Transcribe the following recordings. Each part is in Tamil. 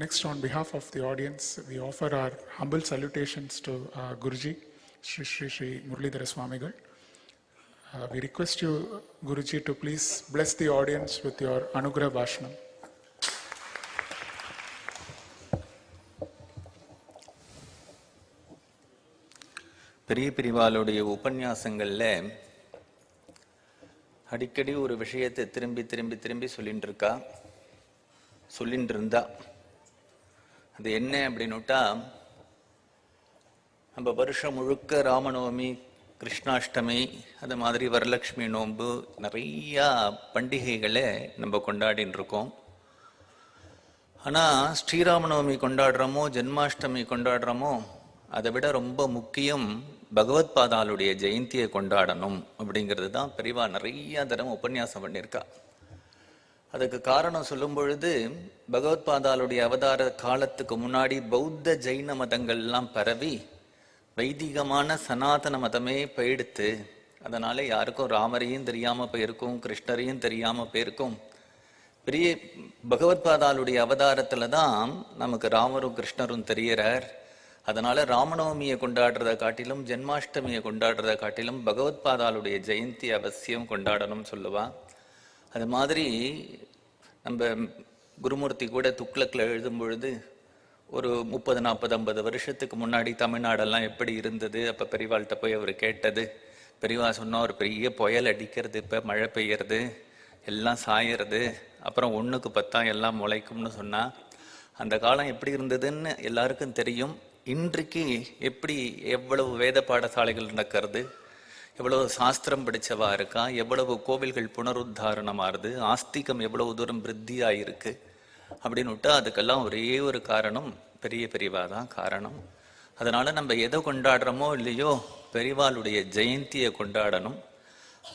Next, on behalf of the audience, we offer our humble salutations to Guruji, Shri Muralidhara Swamigal. We request you, Guruji, to please bless the audience with your Anugrah Bhashanam. பெரிய பிரிவாளுடைய உபன்யாசங்கள்ல அடிக்கடி ஒரு விஷயத்தை திரும்பி சொல்லிட்டு இருந்தா அது என்ன அப்படின்னுட்டா, நம்ம வருஷம் முழுக்க ராமநவமி, கிருஷ்ணாஷ்டமி, அது மாதிரி வரலட்சுமி நோன்பு, நிறைய பண்டிகைகளை நம்ம கொண்டாடின்னு இருக்கோம். ஆனா ஸ்ரீராமநவமி கொண்டாடுறோமோ, ஜென்மாஷ்டமி கொண்டாடுறோமோ, அதை விட ரொம்ப முக்கியம் பகவத் பாதாளுடைய ஜெயந்தியை கொண்டாடணும் அப்படிங்கிறது தான் பெரியவா நிறைய தரம் உபன்யாசம் பண்ணியிருக்கா. அதுக்கு காரணம் சொல்லும் பொழுது, பகவத் பாதாளுடைய அவதார காலத்துக்கு முன்னாடி பௌத்த ஜெயின மதங்கள்லாம் பரவி வைதிகமான சனாதன மதமே போயிடுத்து. அதனால யாருக்கும் ராமரையும் தெரியாம போயிருக்கும், கிருஷ்ணரையும் தெரியாம போயிருக்கும். பெரிய பகவத் பாதாளுடைய அவதாரத்துல தான் நமக்கு ராமரும் கிருஷ்ணரும் தெரியறார். அதனால ராமநவமியை கொண்டாடுறதை காட்டிலும், ஜென்மாஷ்டமியை கொண்டாடுறதை காட்டிலும் பகவத் பாதாளுடைய ஜெயந்தி அவசியம் கொண்டாடணும்னு சொல்லுவா. அது மாதிரி நம்ம குருமூர்த்தி கூட துக்ளக்கில் எழுதும் பொழுது, ஒரு 30, 40, 50 வருஷத்துக்கு முன்னாடி தமிழ்நாடெல்லாம் எப்படி இருந்தது, அப்போ பெரியவாள்கிட்ட போய் அவர் கேட்டது. பெரியவா சொன்னா, ஒரு பெரிய புயல் அடிக்கிறது, இப்போ மழை பெய்யறது, எல்லாம் சாயறது, அப்புறம் 1க்கு 10 எல்லாம் முளைக்கும்னு சொன்னா. அந்த காலம் எப்படி இருந்ததுன்னு எல்லாருக்கும் தெரியும். இன்றைக்கு எப்படி எவ்வளவு வேத பாடசாலைகள் நடக்கிறது, எவ்வளவு சாஸ்திரம் படிச்சவா இருக்கா, எவ்வளவு கோவில்கள் புனருத்தாரணமாறுது, ஆஸ்திகம் எவ்வளவு தூரம் விருத்தியாயிருக்கு அப்படின்னுட்டு, அதுக்கெல்லாம் ஒரே ஒரு காரணம் பெரியவா தான் காரணம். அதனால நம்ம எதை கொண்டாடுறோமோ இல்லையோ, பெரியவாளுடைய ஜெயந்தியை கொண்டாடணும்.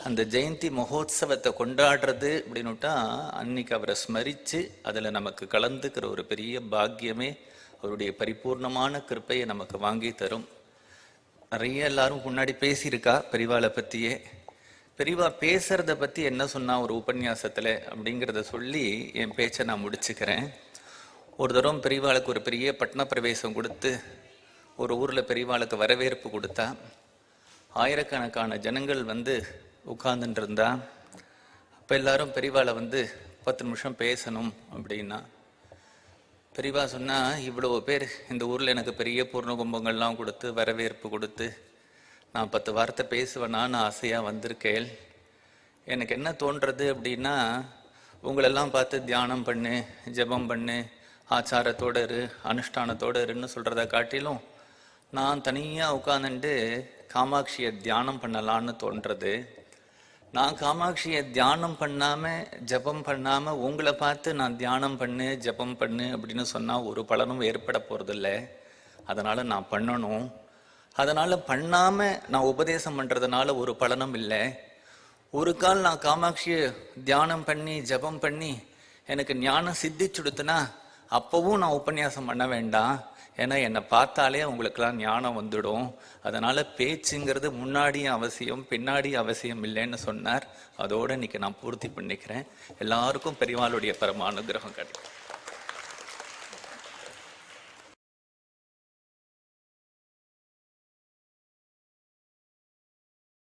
அந்த ஜெயந்தி மகோத்சவத்தை கொண்டாடுறது அப்படின்னுட்டா, அன்னைக்கு அவரை ஸ்மரிச்சு அதில் நமக்கு கலந்துக்கிற ஒரு பெரிய பாக்கியமே அவருடைய பரிபூர்ணமான கிருப்பையை நமக்கு வாங்கி தரும். நிறைய எல்லாரும் முன்னாடி பேசியிருக்கா பெரியவாளை பற்றியே. பெரியவா பேசுறத பற்றி என்ன சொன்னா ஒரு உபன்யாசத்தில் அப்படிங்கிறத சொல்லி என் பேச்சை நான் முடிச்சுக்கிறேன். ஒரு தரம் பெரியவாளுக்கு ஒரு பெரிய பட்டண பிரவேசம் கொடுத்து ஒரு ஊரில் பெரியவாளுக்கு வரவேற்பு கொடுத்தா. ஆயிரக்கணக்கான ஜனங்கள் வந்து உட்கார்ந்துட்டு இருந்தா. அப்போ எல்லாரும் பெரியவாளை 10 நிமிஷம் பேசணும் அப்படின்னா, பெரியவா சொன்னா, இவ்வளவு பேர் இந்த ஊரில் எனக்கு பெரிய பூர்ண கும்பங்கள்லாம் கொடுத்து வரவேற்பு கொடுத்து நான் 10 வார்த்தை பேசுவேனான்னு ஆசையாக வந்திருக்கேன். எனக்கு என்ன தோன்றது அப்படின்னா, உங்களெல்லாம் பார்த்து தியானம் பண்ணு, ஜபம் பண்ணு, ஆச்சாரத்தோடு இரு, அனுஷ்டானத்தோடு இருன்னு சொல்கிறத காட்டிலும் நான் தனியாக உட்காந்துட்டு காமாட்சியை தியானம் பண்ணலான்னு தோன்றது. நான் காமாட்சியை தியானம் பண்ணாமல், ஜபம் பண்ணாமல் உங்களை பார்த்து நான் தியானம் பண்ணு, ஜபம் பண்ணு அப்படின்னு சொன்னால் ஒரு பலனும் ஏற்பட போகிறதில்ல. அதனால் நான் பண்ணணும். அதனால் பண்ணாமல் நான் உபதேசம் பண்ணுறதுனால ஒரு பலனும் இல்லை. ஒரு கால் நான் காமாட்சியை தியானம் பண்ணி ஜபம் பண்ணி எனக்கு ஞானம் சித்திச்சுடுத்துனா அப்போவும் நான் உபன்யாசம் பண்ண வேண்டாம். ஏன்னா என்னை பார்த்தாலே உங்களுக்கெல்லாம் ஞானம் வந்துடும். அதனால பேச்சுங்கிறது முன்னாடியும் அவசியம், பின்னாடி அவசியம் இல்லைன்னு சொன்னார். அதோடு இன்னைக்கு நான் பூர்த்தி பண்ணிக்கிறேன். எல்லாருக்கும் பெரியவாளுடைய பரம அனுகிரகம் கிடைக்கும்.